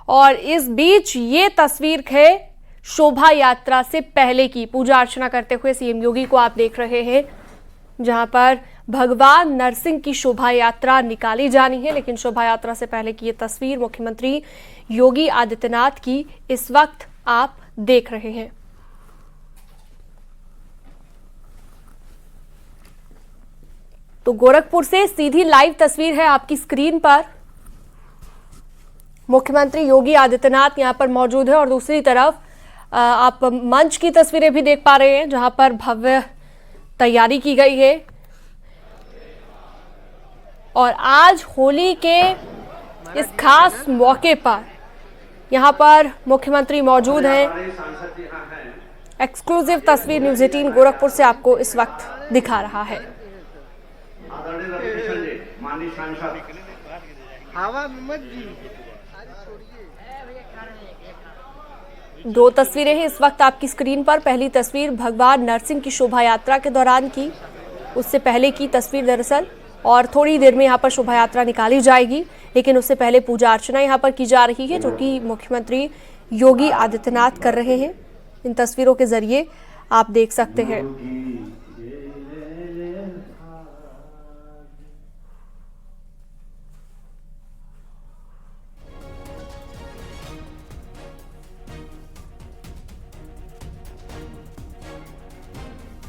और इस बीच ये तस्वीर है शोभा यात्रा से पहले की। पूजा अर्चना करते हुए सीएम योगी को आप देख रहे हैं, जहां पर भगवान नरसिंह की शोभा यात्रा निकाली जानी है। लेकिन शोभा यात्रा से पहले की ये तस्वीर मुख्यमंत्री योगी आदित्यनाथ की इस वक्त आप देख रहे हैं। तो गोरखपुर से सीधी लाइव तस्वीर है आपकी स्क्रीन पर। मुख्यमंत्री योगी आदित्यनाथ यहां पर मौजूद है और दूसरी तरफ आप मंच की तस्वीरें भी देख पा रहे हैं, जहां पर भव्य तैयारी की गई है। और आज होली के इस खास मौके पर यहां पर मुख्यमंत्री मौजूद हैं। एक्सक्लूसिव तस्वीर न्यूज़ 18 गोरखपुर से आपको इस वक्त दिखा रहा है। दो तस्वीरें हैं इस वक्त आपकी स्क्रीन पर। पहली तस्वीर भगवान नरसिंह की शोभा यात्रा के दौरान की, उससे पहले की तस्वीर दरअसल। और थोड़ी देर में यहाँ पर शोभा यात्रा निकाली जाएगी, लेकिन उससे पहले पूजा अर्चना यहाँ पर की जा रही है, जो कि मुख्यमंत्री योगी आदित्यनाथ कर रहे हैं। इन तस्वीरों के जरिए आप देख सकते हैं।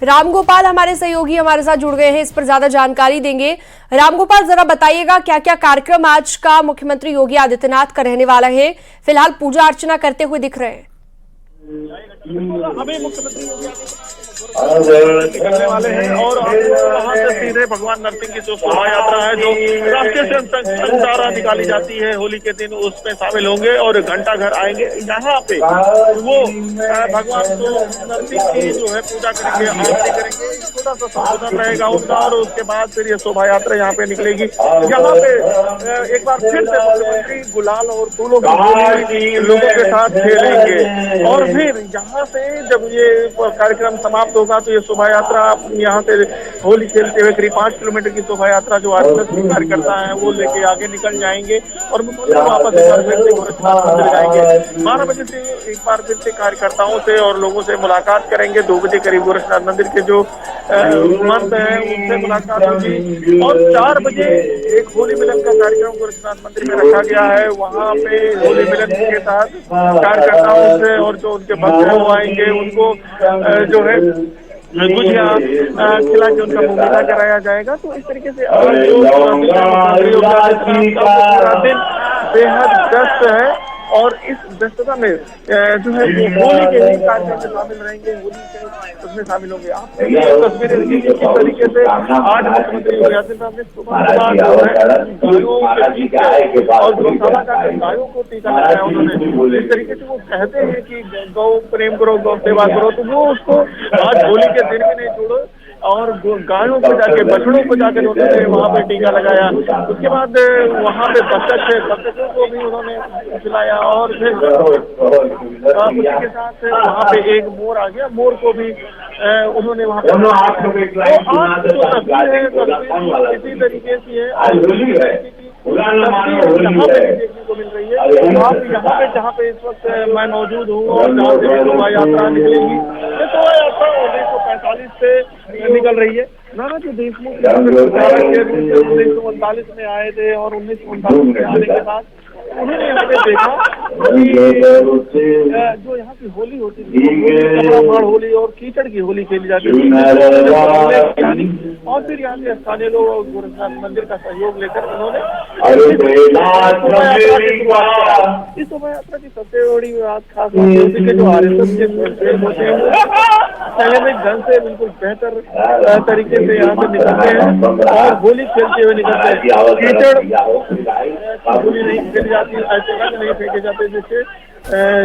रामगोपाल हमारे सहयोगी हमारे साथ जुड़ गए हैं, इस पर ज्यादा जानकारी देंगे। रामगोपाल, जरा बताइएगा क्या क्या कार्यक्रम आज का मुख्यमंत्री योगी आदित्यनाथ का रहने वाला है। फिलहाल पूजा अर्चना करते हुए दिख रहे हैं। हमें मुख्यमंत्री योगी आदित्यनाथ निकलने वाले हैं और वहां से सीधे भगवान नरसिंह की जो शोभा यात्रा है, जो राष्ट्रीय संचारा निकाली जाती है होली के दिन, उसमें शामिल होंगे और घंटा घर आएंगे। यहाँ पे वो भगवान को नरसिंह की जो है पूजा करेंगे, आरती करेंगे, छोटा सा संबोधन रहेगा उनका और उसके बाद फिर ये शोभा यात्रा यहाँ पे निकलेगी। यहाँ पे एक बार फिर से मुख्यमंत्री गुलाल और फूलों की लोगों के साथ खेलेंगे और फिर यहाँ से जब ये कार्यक्रम समाप्त होगा तो ये शोभा यात्रा यहाँ से होली खेलते हुए करीब 5 किलोमीटर की शोभा यात्रा जो आरएसएस कार्यकर्ता है वो लेके आगे निकल जाएंगे और मुख्यमंत्री वापस एक बार फिर से गोरखनाथ मंदिर जाएंगे। 12 बजे से एक बार फिर से कार्यकर्ताओं से और लोगों से मुलाकात करेंगे। 2 बजे करीब गोरखनाथ मंदिर के जो महंत है उनसे मुलाकात होगी और 4 बजे एक होली मिलन का कार्यक्रम गोरखनाथ मंदिर में रखा गया है। वहाँ पे होली मिलन के तहत कार्यकर्ताओं से और जो उनके भक्त हैं वो आएंगे, उनको जो है गुजिया खिला के उनका मुंह मीठा कराया जाएगा। तो इस तरीके से आज जो पूरा दिन बेहद व्यस्त है और इस व्यस्तता में जो है वो होली के ही कार्यक्रम में शामिल रहेंगे, होली के उसमें शामिल होंगे। आप तस्वीरें देखिए किस तरीके से आज मुख्यमंत्री योगी आदित्यनाथ ने सुबह और गौशाला का गायों को टीका लगाया उन्होंने। इस तरीके से वो कहते हैं कि गौ प्रेम करो, गौ सेवा करो, तो वो उसको आज होली के दिन में नहीं छोड़ो और गायों को जाके, बछड़ों को जाकर उन्होंने वहाँ पे टीका लगाया। उसके बाद वहाँ पे बच्चों को भी उन्होंने खिलाया और फिर उसी के साथ वहाँ पे एक मोर आ गया, मोर को भी उन्होंने वहाँ पे इसी तरीके से है यहाँ पे देखने को मिल रही है। आप यहाँ पे जहाँ पे इस वक्त मैं मौजूद हूँ और जहाँ से शोभा यात्रा निकलेगी, ये शोभा यात्रा 1945 से निकल रही है। नानाजी देशमुख 1939 में आए थे और 1939 में आने के बाद उन्होंने यहाँ पे देखा कि जो यहाँ की होली होती थी, कपड़ा होली और कीचड़ की होली खेली जाती थी और फिर यहाँ के स्थानीय लोग और गोरखनाथ मंदिर का सहयोग लेकर उन्होंने इस शोभा यात्रा की सबसे बड़ी बात खास बात होती है कि जो आरएसएस के होते हैं संयमित ढंग से बिल्कुल बेहतर तरीके से यहाँ से निकलते हैं और होली खेलते हुए निकलते हैं। कीचड़ होली नहीं खेली जाती, ऐसे रंग नहीं फेंके जाते जिससे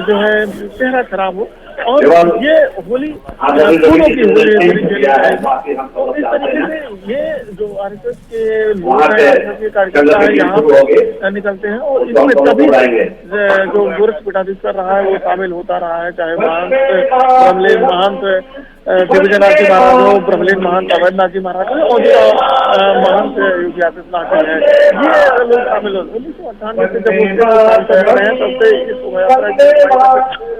जो है चेहरा खराब हो। और ये होली फूलों की होली तो इस तरीके से ये जो आरएसएस के लोग हैं, आरएसएस के कार्यकर्ता है, यहाँ पे निकलते हैं और इसमें सभी जो गोरख पीठाधीश कर रहा है वो शामिल होता रहा है, चाहे महंत ब्रह्मलीन महंत दिग्विजयनाथ जी महाराज हो, ब्रह्मलीन महंत अवैधनाथ जी महाराज हो और जो महंत योगी आदित्यनाथ जी है, ये लोग शामिल होते हैं। 1998 से जब उसके सांसद रहे हैं तब से इस शोभा यात्रा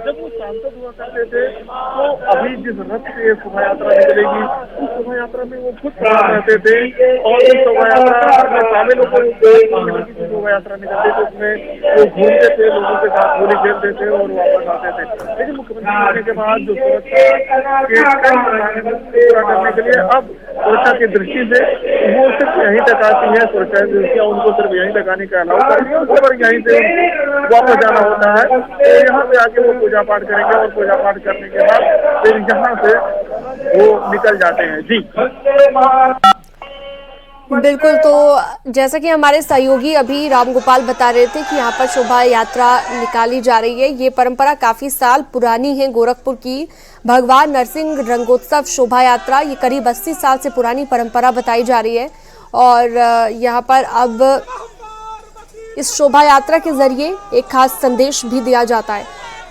जब वो सांसद हुआ करते थे तो अभी जिस रथ से शोभा यात्रा निकलेगी उस शोभा यात्रा में वो खुद रहते थे और इस शोभा यात्रा में शामिल होकर शोभा यात्रा निकलती थी उसमें वो घूमते थे, लोगों के साथ होली खेलते थे और वापस आते थे। लेकिन मुख्यमंत्री होने के बाद जो सुरक्षा के पूरा करने के लिए अब सुरक्षा की दृष्टि से वो सिर्फ यहीं तक आती है, सुरक्षा की दृष्टियाँ उनको सिर्फ यहीं तक आने का अलाउ कर दिया, उसके बाद यहीं से वापस जाना होता है। तो यहाँ पे आके वो पूजा पाठ करेंगे और पूजा पाठ करने के बाद फिर यहाँ से वो निकल जाते हैं। जी बिल्कुल, तो जैसा कि हमारे सहयोगी अभी रामगोपाल बता रहे थे कि यहाँ पर शोभा यात्रा निकाली जा रही है। ये परंपरा काफी साल पुरानी है। गोरखपुर की भगवान नरसिंह रंगोत्सव शोभा यात्रा ये करीब 80 साल से पुरानी परंपरा बताई जा रही है और यहाँ पर अब इस शोभा यात्रा के जरिए एक खास संदेश भी दिया जाता है।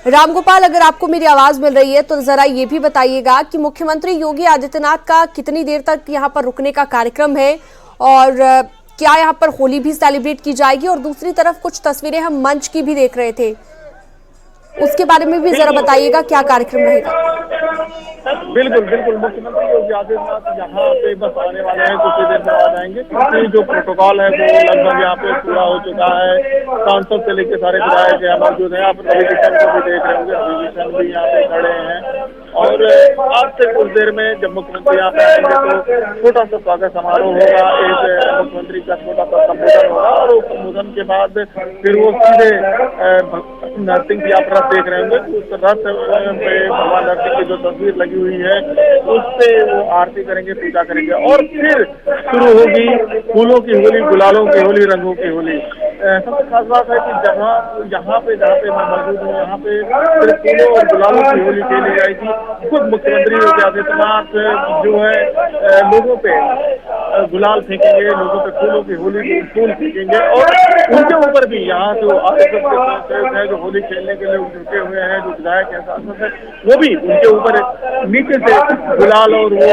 रामगोपाल, अगर आपको मेरी आवाज मिल रही है तो जरा ये भी बताइएगा कि मुख्यमंत्री योगी आदित्यनाथ का कितनी देर तक यहाँ पर रुकने का कार्यक्रम है और क्या यहाँ पर होली भी सेलिब्रेट की जाएगी, और दूसरी तरफ कुछ तस्वीरें हम मंच की भी देख रहे थे, उसके बारे में भी जरा बताइएगा क्या कार्यक्रम रहेगा। बिल्कुल बिल्कुल, मुख्यमंत्री योगी आदित्यनाथ यहाँ पे बस आने वाले हैं, कुछ ही देर में आ जाएंगे क्योंकि जो प्रोटोकॉल है वो लगभग यहाँ पे पूरा हो चुका है। सांसद से लेकर सारे विधायक यहाँ मौजूद हैं। आप रवि किशन को भी देख रहे होंगे, रवि किशन भी यहाँ पे खड़े हैं और आज से कुछ देर में जब मुख्यमंत्री यहाँ पे आएंगे तो छोटा सा स्वागत समारोह होगा, एक मुख्यमंत्री का छोटा सा संबोधन होगा और उस संबोधन के बाद फिर वो सीधे नरसिंह की आप रथ देख रहे होंगे, उस रथ पे भगवान नरसिंह की जो तस्वीर लगी हुई है उससे वो आरती करेंगे, पूजा करेंगे और फिर शुरू होगी फूलों की होली, गुलालों की होली, रंगों की होली। सबसे खास बात है कि जहाँ पे मैं मौजूद हूँ यहाँ पे सिर्फ फूलों और गुलालों की होली खेली जाएगी। खुद मुख्यमंत्री योगी आदित्यनाथ जो है लोगों पे गुलाल फेंकेंगे, लोगों पे फूलों की होली फूल फेंकेंगे और उनके ऊपर भी यहाँ जो आरएसएस के स्वयंसेवक हैं जो होली खेलने के लिए जुटे हुए हैं, जो विधायक हैं, सांसद हैं, वो भी उनके ऊपर नीचे से गुलाल और वो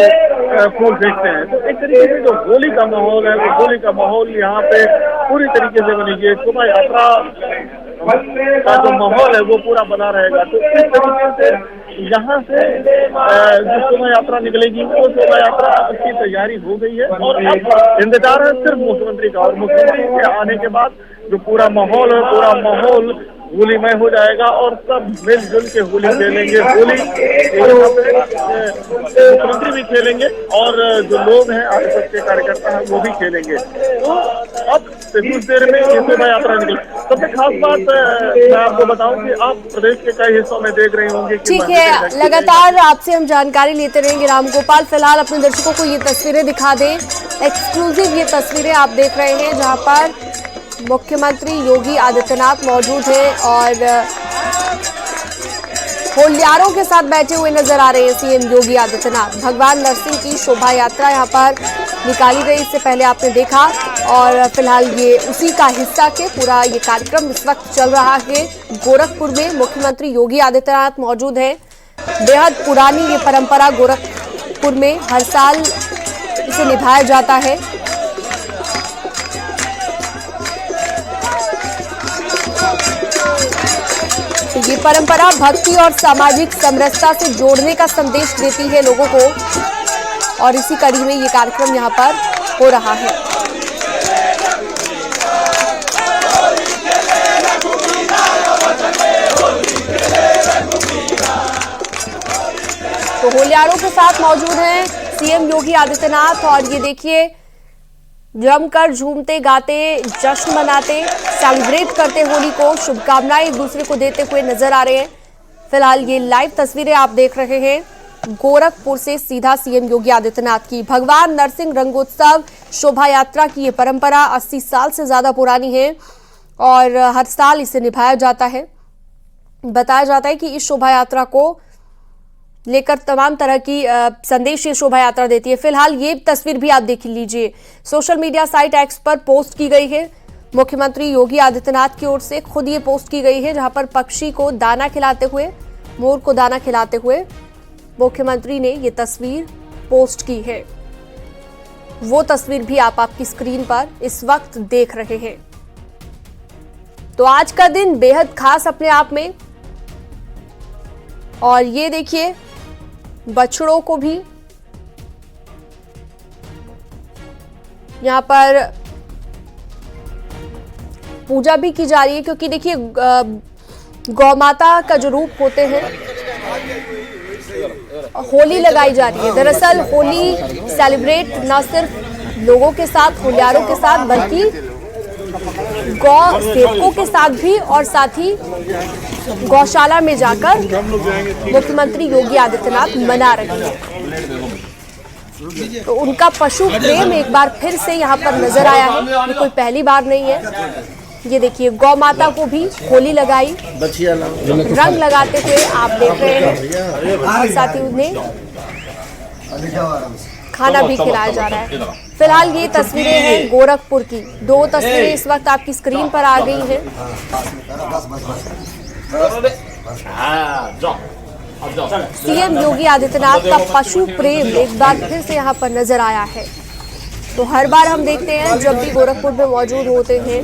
फूल फेंकते हैं। तो एक तरीके से जो होली का माहौल है वो होली का माहौल यहाँ पे पूरी तरीके से बनेगी। शोभा यात्रा का जो माहौल है वो पूरा बना रहेगा। तो इस तरीके से यहाँ से जो शोभा यात्रा निकलेगी वो शोभा यात्रा की तैयारी हो गई है और अब इंतजार है सिर्फ मुख्यमंत्री का, और मुख्यमंत्री के आने के बाद जो पूरा माहौल है पूरा माहौल होलीमय हो जाएगा और सब मिलजुल के होली खेलेंगे। होली मुख्यमंत्री भी खेलेंगे और जो लोग हैं आरएसएस के कार्यकर्ता हैं वो भी खेलेंगे। तो अब कुछ देर में ये शोभा यात्रा निकले। सबसे खास बात मैं आपको बताऊं कि आप प्रदेश के कई हिस्सों में देख रहे होंगे। ठीक है, लगातार आपसे हम जानकारी लेते रहेंगे। रामगोपाल, फिलहाल अपने दर्शकों को ये तस्वीरें दिखा दें, एक्सक्लूसिव ये तस्वीरें आप देख रहे हैं जहाँ पर मुख्यमंत्री योगी आदित्यनाथ मौजूद हैं और होलियारों के साथ बैठे हुए नजर आ रहे हैं सीएम योगी आदित्यनाथ। भगवान नरसिंह की शोभा यात्रा यहाँ पर निकाली गई, इससे पहले आपने देखा, और फिलहाल ये उसी का हिस्सा के पूरा ये कार्यक्रम इस वक्त चल रहा है। गोरखपुर में मुख्यमंत्री योगी आदित्यनाथ मौजूद हैं। बेहद पुरानी ये परंपरा गोरखपुर में हर साल इसे निभाया जाता है। ये परंपरा भक्ति और सामाजिक समरसता से जोड़ने का संदेश देती है लोगों को और इसी कड़ी में ये कार्यक्रम यहाँ पर हो रहा है। तो होलियारों के साथ मौजूद हैं सीएम योगी आदित्यनाथ और ये देखिए जमकर झूमते गाते जश्न मनाते सेलिब्रेट करते होली को, शुभकामनाएं एक दूसरे को देते हुए नजर आ रहे हैं। फिलहाल ये लाइव तस्वीरें आप देख रहे हैं गोरखपुर से सीधा सीएम योगी आदित्यनाथ की। भगवान नरसिंह रंगोत्सव शोभा यात्रा की ये परंपरा 80 साल से ज्यादा पुरानी है और हर साल इसे निभाया जाता है। बताया जाता है कि इस शोभा यात्रा को लेकर तमाम तरह की संदेश ये शोभा यात्रा देती है। फिलहाल ये तस्वीर भी आप देख लीजिए, सोशल मीडिया साइट एक्स पर पोस्ट की गई है। मुख्यमंत्री योगी आदित्यनाथ की ओर से खुद ये पोस्ट की गई है, जहां पर पक्षी को दाना खिलाते हुए, मोर को दाना खिलाते हुए मुख्यमंत्री ने ये तस्वीर पोस्ट की है। वो तस्वीर भी आप आपकी स्क्रीन पर इस वक्त देख रहे हैं। तो आज का दिन बेहद खास अपने आप में, और ये देखिए बछड़ों को भी यहां पर पूजा भी की जा रही है, क्योंकि देखिए गौ माता का जो रूप होते हैं, होली लगाई जा रही है। दरअसल होली सेलिब्रेट न सिर्फ लोगों के साथ, होलियारों के साथ, बल्कि गौ सेवकों के साथ भी, और साथ ही गौशाला में जाकर मुख्यमंत्री योगी आदित्यनाथ मना रहे हैं। तो उनका पशु प्रेम एक बार फिर से यहाँ पर नजर आया है, ये कोई पहली बार नहीं है। ये देखिए गौ माता को भी होली लगाई, रंग लगाते हुए आप देख रहे हैं, और साथ ही उन्हें खाना भी खिलाया जा रहा है। फिलहाल ये तस्वीरें हैं गोरखपुर की। 2 तस्वीरें इस वक्त आपकी स्क्रीन पर आ गई हैं। सीएम योगी आदित्यनाथ का पशु प्रेम एक बार फिर से यहाँ पर नजर आया है। तो हर बार हम देखते हैं जब भी गोरखपुर में मौजूद होते हैं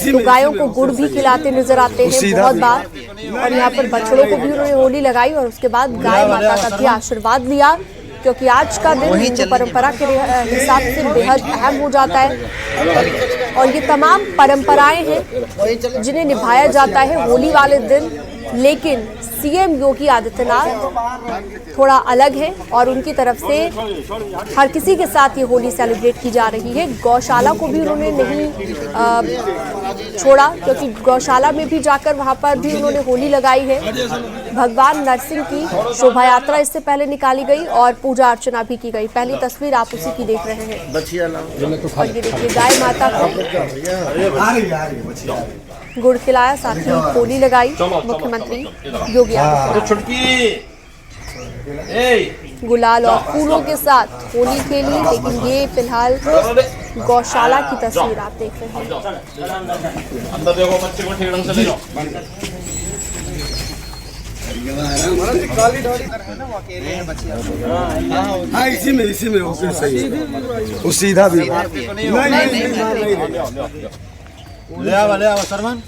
तो गायों को गुड़ भी खिलाते नजर आते हैं बहुत बार, और यहाँ पर बछड़ों को भी उन्होंने होली लगाई और उसके बाद गाय माता का भी आशीर्वाद लिया, क्योंकि आज का दिन हिंदू परंपरा के हिसाब से बेहद अहम हो जाता है। और ये तमाम परंपराएं हैं जिन्हें निभाया जाता है होली वाले दिन, लेकिन सीएम योगी आदित्यनाथ थोड़ा अलग है और उनकी तरफ से हर किसी के साथ ये होली सेलिब्रेट की जा रही है। गौशाला को भी उन्होंने नहीं छोड़ा, क्योंकि गौशाला में भी जाकर वहां पर भी उन्होंने होली लगाई है। भगवान नरसिंह की शोभा यात्रा इससे पहले निकाली गई और पूजा अर्चना भी की गई। पहली तस्वीर आप उसी की देख रहे हैं, और ये देखिए गाय माता को गुड़ खिलाया, साथ ही होली लगाई मुख्यमंत्री योगी आदित्यनाथ। गुलाल और फूलों के साथ होली खेली, लेकिन ये फिलहाल गौशाला की तस्वीर आप देख रहे हैं। अंदर देखो, बच्चे को ठीक ढंग से ले जाओ। हाँ, इसी में हो फिर सही है। वो सीधा भी सरमान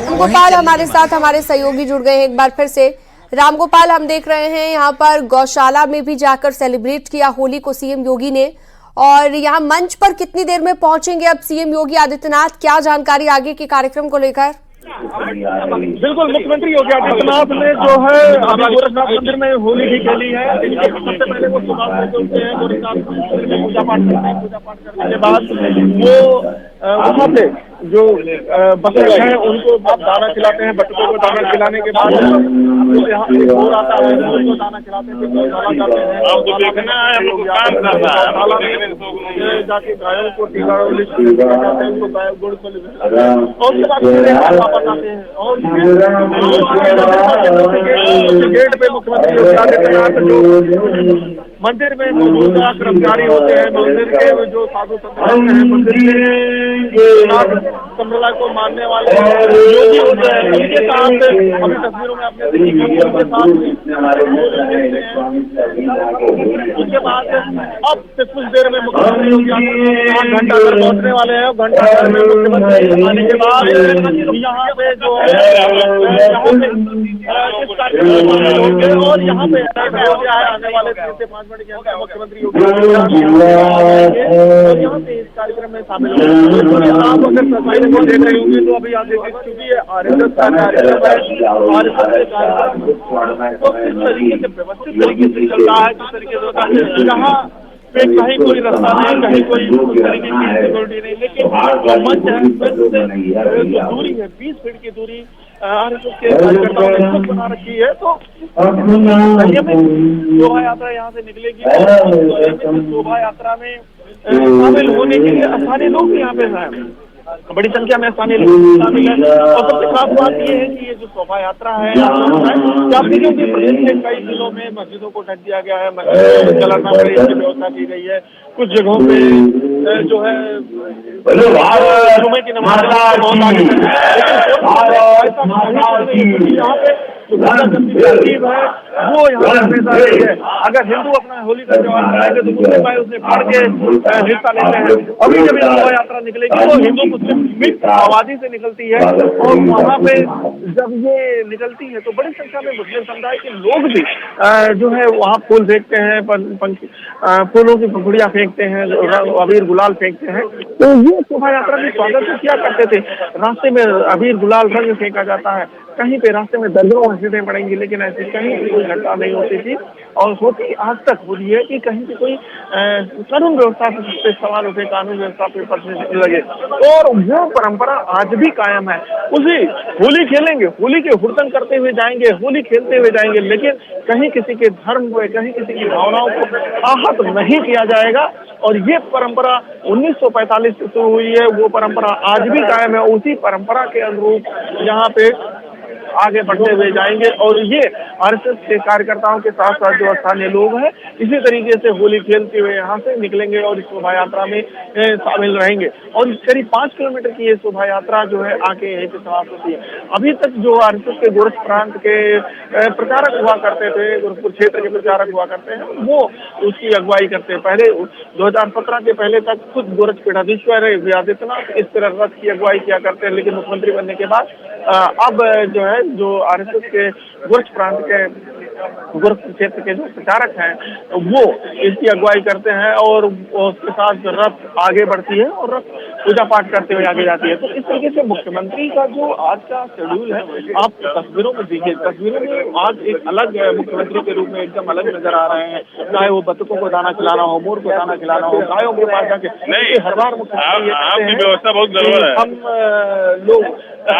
गोपाल हमारे साथ, हमारे सहयोगी जुड़ गए हैं एक बार फिर से। राम गोपाल, हम देख रहे हैं यहाँ पर गौशाला में भी जाकर सेलिब्रेट किया होली को सीएम योगी ने, और यहाँ मंच पर कितनी देर में पहुंचेंगे अब सीएम योगी आदित्यनाथ? क्या जानकारी आगे के कार्यक्रम को लेकर? बिल्कुल, मुख्यमंत्री योगी आदित्यनाथ ने जो है अभी गोरखनाथ मंदिर में होली भी खेली है। सबसे पहले वो सुबह से उठते हैं, गोरखनाथ मंदिर में पूजा पाठ करते हैं। पूजा पाठ करने के बाद वो वहाँ पे जो बछड़े हैं उनको आप दाना खिलाते हैं। बच्चों को दाना खिलाने के बाद तो यहाँ मोर आता है, उनको दाना खिलाते हैं, फिर जाते हैं जाके गायों को टीका जाते हैं, उनको गाय गुड़ को और उसके बाद वापस आते हैं। और गेट पे मुख्यमंत्री योगी आदित्यनाथ जो मंदिर में मौजूद कर्मचारी होते हैं, मंदिर के जो साधु संत हैं, मंदिर के संप्रदाय को मानने वाले योगी होते हैं, उनके साथ अभी तस्वीरों में आपने देखी उनके साथ उसके बाद अब से कुछ देर में मुख्यमंत्री योगी आदित्यनाथ घंटाघर पहुंचने वाले हैं। घंटाघर में मुख्यमंत्री आने के बाद यहाँ पे जो है इस कार्यक्रम में होंगे, और यहाँ पे आने वाले 3 से 5 मिनट के अंदर मुख्यमंत्री योगी और यहाँ पे इस कार्यक्रम में शामिल होंगे। आप अगर तस्वीर को देख रहे होंगे तो अभी आप देख चुकी है आरएसएस का कार्यक्रम है। आरएसएस का कार्यक्रम तो इस तरीके से व्यवस्थित तरीके से चल रहा है, जिस तरीके से होता है यहाँ पे कहीं कोई रास्ता नहीं, कहीं कोई तरीके की सिक्योरिटी नहीं, लेकिन मंच है, दूरी है 20 फीट की दूरी आरएसएस के कार्यकर्ताओं ने खुद बना रखी है। तो शोभा यात्रा यहाँ से निकलेगी और शोभा यात्रा में शामिल होने के लिए स्थानीय लोग भी यहाँ पे हैं। बड़ी संख्या में स्थानीय लोग शामिल हैं। और सबसे खास बात यह है कि ये जो शोभा यात्रा है, आप देखिए कि प्रदेश के कई जिलों में मस्जिदों को ढक दिया गया है, मस्जिदों में कलरना परेड की व्यवस्था की गई है। कुछ जगहों पे जो है जुमे की नमाज बहुत आगे तक यहाँ पे जो तरकीब है वो यहाँ हमेशा रही है। अगर हिंदू अपना होली का त्योहार मनाएंगे तो मुस्लिम भाई उसमें बढ़ के हिस्सा लेते हैं। अभी जब शोभा यात्रा निकलेगी तो हिंदू मुस्लिम मिक्स आबादी से निकलती है और वहाँ पे जब ये निकलती है तो बड़ी संख्या में मुस्लिम समुदाय के लोग भी जो है वहाँ फूल फेंकते हैं, फूलों की पंखुड़ियाँ फेंकते हैं, अबीर गुलाल फेंकते हैं। तो ये शोभा यात्रा के स्वागत को क्या करते थे, रास्ते में अबीर गुलाल रंग फेंका जाता है, कहीं पे रास्ते में दर्जनों मस्जिदें पड़ेंगी लेकिन ऐसी कहीं भी कोई घटना नहीं होती थी और होती आज तक हो रही है कि कहीं पे कोई कानून व्यवस्था पे सवाल उठे, कानून व्यवस्था पे प्रश्न लगे और वो परंपरा आज भी कायम है। उसी होली खेलेंगे, होली के हुड़दंग करते हुए जाएंगे, होली खेलते हुए जाएंगे, लेकिन कहीं किसी के धर्म को, कहीं किसी की भावनाओं को आहत नहीं किया जाएगा। और ये परंपरा 1945 से शुरू हुई है, वो परंपरा आज भी कायम है। उसी परंपरा के अनुरूप यहाँ पे आगे बढ़ते हुए जाएंगे और ये आरएसएस के कार्यकर्ताओं के साथ साथ जो स्थानीय लोग हैं इसी तरीके से होली खेलते हुए यहाँ से निकलेंगे और इस शोभा यात्रा में शामिल रहेंगे। और करीब 5 किलोमीटर की ये शोभा यात्रा जो है आके यहीं पे समाप्त होती है। अभी तक जो आरएसएस के गोरख प्रांत के प्रचारक हुआ करते थे, गोरखपुर क्षेत्र के प्रचारक हुआ करते हैं, वो उसकी अगुवाई करते हैं। पहले 2017 के पहले तक खुद गोरख पीठाधीश्वर योगी आदित्यनाथ इस तरह रथ की अगुवाई किया करते हैं, लेकिन मुख्यमंत्री बनने के बाद अब जो है जो आरएसएस के गोरख प्रांत के गोरखपुर क्षेत्र के जो प्रचारक हैं वो इसकी अगुवाई करते हैं और उसके साथ रथ आगे बढ़ती है और रथ पूजा पाठ करते हुए आगे जाती है। तो इस तरीके से मुख्यमंत्री का जो आज का शेड्यूल है आप तस्वीरों में देखिए, तस्वीरों में आज एक अलग मुख्यमंत्री के रूप में एकदम अलग नजर आ रहे हैं। चाहे वो बतखों को दाना खिलाना हो, मोर को दाना खिलाना हो, गायों के पास जाके हर बार मुख्यमंत्री व्यवस्था बहुत गड़बड़ है। हम लोग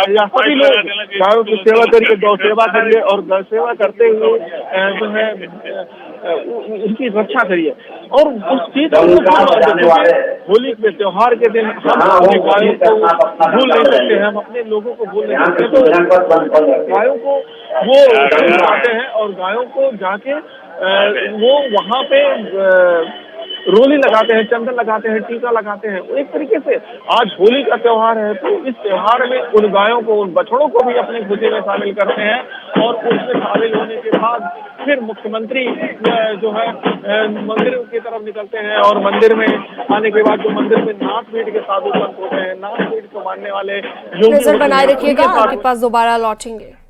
या सभी लोग गायों की सेवा करिए, गौ सेवा करिए और गौ सेवा करते हुए जो है उनकी रक्षा करिए। और उस चीज होली के त्योहार के दिन हम अपने गायों को भूल नहीं सकते, हम अपने लोगों को भूल नहीं सकते। तो गायों को वो आते हैं और गायों को जाके वो वहाँ पे रोली लगाते हैं, चंदन लगाते हैं, टीका लगाते हैं। एक तरीके से आज होली का त्योहार है तो इस त्योहार में उन गायों को, उन बछड़ों को भी अपनी खुशी में शामिल करते हैं और उसमें शामिल होने के बाद फिर मुख्यमंत्री जो है मंदिर की तरफ निकलते हैं और मंदिर में आने के बाद जो मंदिर में नाथपीठ के साधु संत होते हैं, नाथपीठ को मानने वाले नजर बनाए रखिएगा, आपके पास दोबारा लौटेंगे।